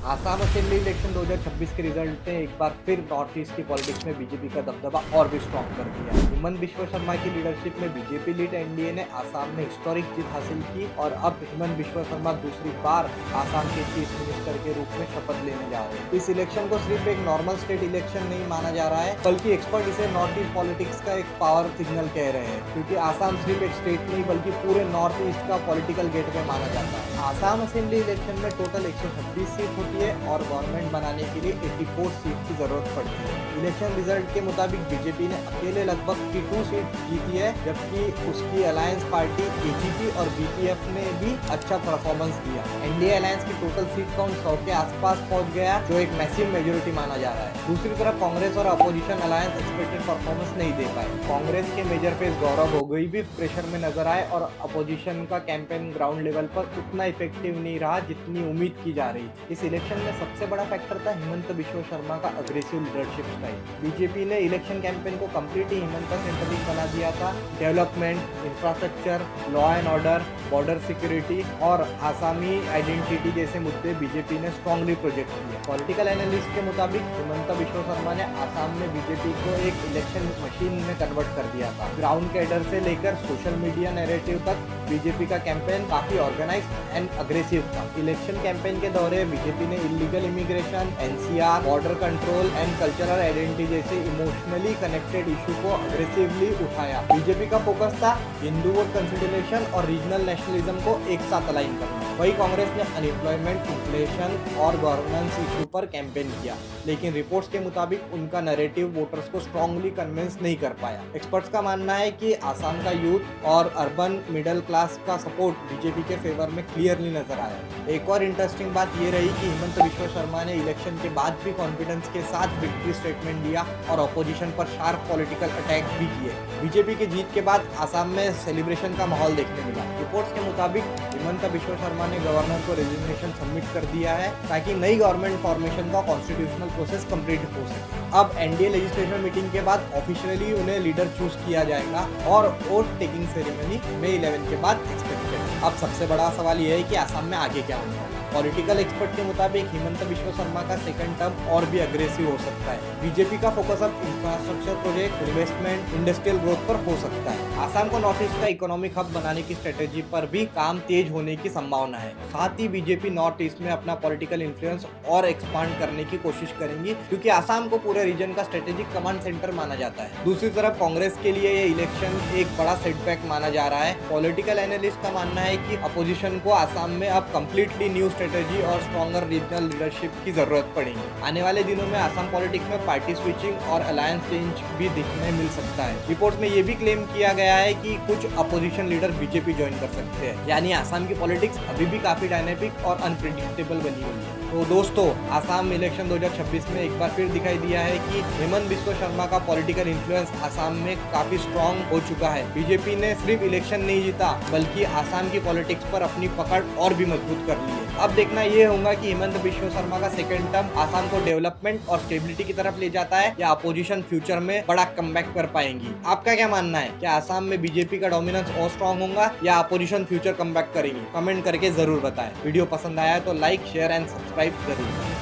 Assam assembly election 2026 के result ने एक बार फिर नॉर्थ ईस्ट की पॉलिटिक्स में बीजेपी का दबदबा और भी स्ट्रॉन्ग कर दिया। हिमंत बिश्व शर्मा की लीडरशिप में बीजेपी लीड एनडीए ने आसाम में हिस्टोरिक जीत हासिल की और अब हिमंत बिश्व शर्मा दूसरी बार आसाम के चीफ मिनिस्टर के रूप में शपथ लेने जा रहे हैं। इस इलेक्शन को सिर्फ एक नॉर्मल स्टेट इलेक्शन नहीं माना जा रहा है, बल्कि एक्सपर्ट इसे नॉर्थ ईस्ट पॉलिटिक्स का एक पावर सिग्नल कह रहे हैं, क्योंकि आसाम सिर्फ एक स्टेट नहीं बल्कि पूरे नॉर्थ ईस्ट का पॉलिटिकल गेटवे माना जाता है। आसाम असेंबली इलेक्शन में टोटल 126 सीट होती है और गवर्नमेंट बनाने के लिए 84 सीट की जरूरत पड़ती है। इलेक्शन रिजल्ट के मुताबिक बीजेपी ने अकेले लगभग 52 सीट जीती है, जबकि उसकी अलायंस पार्टी एजीपी और बीपीएफ ने भी अच्छा परफॉर्मेंस दिया। एनडीए अलायंस की टोटल सीट काउंट 100 के आसपास पहुंच गया, जो एक मैसिव मेजोरिटी माना जा रहा है। दूसरी तरफ कांग्रेस और अपोजिशन अलायंस एक्सपेक्टेड परफॉर्मेंस नहीं दे पाए। कांग्रेस के मेजर फेस गौरव गोगोई भी प्रेशर में नजर आए और अपोजिशन का कैंपेन ग्राउंड लेवल पर उतना इफेक्टिव नहीं रहा जितनी उम्मीद की जा रही थी। इस इलेक्शन में सबसे बड़ा फैक्टर था हिमंत बिश्व शर्मा का अग्रेसिव लीडरशिप स्टाइल। बीजेपी ने इलेक्शन कैंपेन को कंप्लीटली हिमंत सेंट्रिक बना दिया था। Development, infrastructure, law and order, border security और आसामी आइडेंटिटी जैसे मुद्दे बीजेपी ने स्ट्रांगली प्रोजेक्ट किए। पॉलिटिकल एनालिस्ट के मुताबिक हिमंत बिश्व शर्मा ने आसाम में बीजेपी को एक इलेक्शन मशीन में कन्वर्ट कर दिया था। ग्राउंड कैडर से लेकर सोशल मीडिया नैरेटिव तक बीजेपी का कैंपेन काफी ऑर्गेनाइज्ड एंड अग्रेसिव था। इलेक्शन कैंपेन के दौरे बीजेपी ने illegal immigration, NCR, border control and cultural identity जैसे इमोशनली कनेक्टेड इशू को अग्रेसिवली उठाया। बीजेपी का फोकस था हिंदू वोट कंसिडरेशन और रीजनल नेशनलिज्म को एक साथ अलाइन करना। वही कांग्रेस ने अनएम्प्लॉयमेंट, इन्फ्लेशन और गवर्नेंस इशू पर कैंपेन किया, लेकिन रिपोर्ट्स के मुताबिक उनका नैरेटिव वोटर्स को स्ट्रांगली कन्विंस नहीं कर पाया। एक्सपर्ट्स का मानना है कि आसाम का यूथ और अर्बन मिडिल क्लास का सपोर्ट बीजेपी के फेवर में क्लियरली नजर आया। एक और इंटरेस्टिंग बात यह रही कि हिमंत बिश्व शर्मा ने इलेक्शन के बाद भी कॉन्फिडेंस के साथ विक्ट्री स्टेटमेंट दिया और ऑपोजिशन पर शार्प पॉलिटिकल अटैक भी किए। बीजेपी की जीत के बाद आसाम में सेलिब्रेशन का माहौल देखने मिला। रिपोर्ट्स के मुताबिक हिमंत बिश्व शर्मा ने गवर्नर को रेजिग्नेशन सबमिट कर दिया है ताकि नई गवर्नमेंट फॉर्मेशन का कॉन्स्टिट्यूशनल प्रोसेस कंप्लीट हो सके। अब एनडीए लेजिस्लेशन मीटिंग के बाद ऑफिशियली उन्हें लीडर चूज किया जाएगा और वोट टेकिंग सेरेमनी मई 11 के बाद एक्सपेक्टेड। अब सबसे बड़ा सवाल यह है कि आसाम में आगे क्या होने वाला है। पॉलिटिकल एक्सपर्ट के मुताबिक हिमंत बिश्व शर्मा का सेकंड टर्म और भी अग्रेसिव हो सकता है। बीजेपी का फोकस अब infrastructure project, investment, industrial growth पर हो सकता है। आसाम को नॉर्थ ईस्ट का इकोनॉमिक हब बनाने की स्ट्रेटेजी पर भी काम तेज होने की संभावना है। साथ ही बीजेपी नॉर्थ ईस्ट में अपना पॉलिटिकल इन्फ्लुएंस और एक्सपांड करने की कोशिश करेंगी, क्योंकि आसाम को पूरे रीजन का स्ट्रेटेजिक कमांड सेंटर माना जाता है। दूसरी तरफ कांग्रेस के लिए ये इलेक्शन एक बड़ा सेटबैक माना जा रहा है। पॉलिटिकल एनालिस्ट का मानना है कि अपोजिशन को आसाम में अब कंप्लीटली न्यू स्ट्रेटेजी और स्ट्रॉन्गर रीजनल लीडरशिप की जरूरत पड़ेगी। आने वाले दिनों में आसाम पॉलिटिक्स में पार्टी स्विचिंग और अलायंस चेंज भी दिखने मिल सकता है। रिपोर्ट में ये भी क्लेम किया गया है कि कुछ अपोजिशन लीडर बीजेपी ज्वाइन कर सकते हैं, यानी आसाम की पॉलिटिक्स अभी भी काफी डायनेमिक और अनप्रेडिक्टेबल बनी हुई है। तो दोस्तों, आसाम इलेक्शन 2026 में एक बार फिर दिखाई दिया है कि हिमंत बिश्व शर्मा का पॉलिटिकल इन्फ्लुएंस आसाम में काफी स्ट्रॉन्ग हो चुका है। बीजेपी ने सिर्फ इलेक्शन नहीं जीता, बल्कि आसाम की पॉलिटिक्स पर अपनी पकड़ और भी मजबूत कर ली है। अब देखना ये होगा कि हिमंत बिश्व शर्मा का सेकंड टर्म आसाम को डेवलपमेंट और स्टेबिलिटी की तरफ ले जाता है या अपोजिशन फ्यूचर में बड़ा कमबैक कर पाएंगी। आपका क्या मानना है? क्या आसाम में बीजेपी का डोमिनेंस और स्ट्रॉन्ग होगा या अपोजिशन फ्यूचर कमबैक करेगी? कमेंट करके जरूर बताएं। वीडियो पसंद आया तो लाइक, शेयर एंड सब्सक्राइब जरूर करें।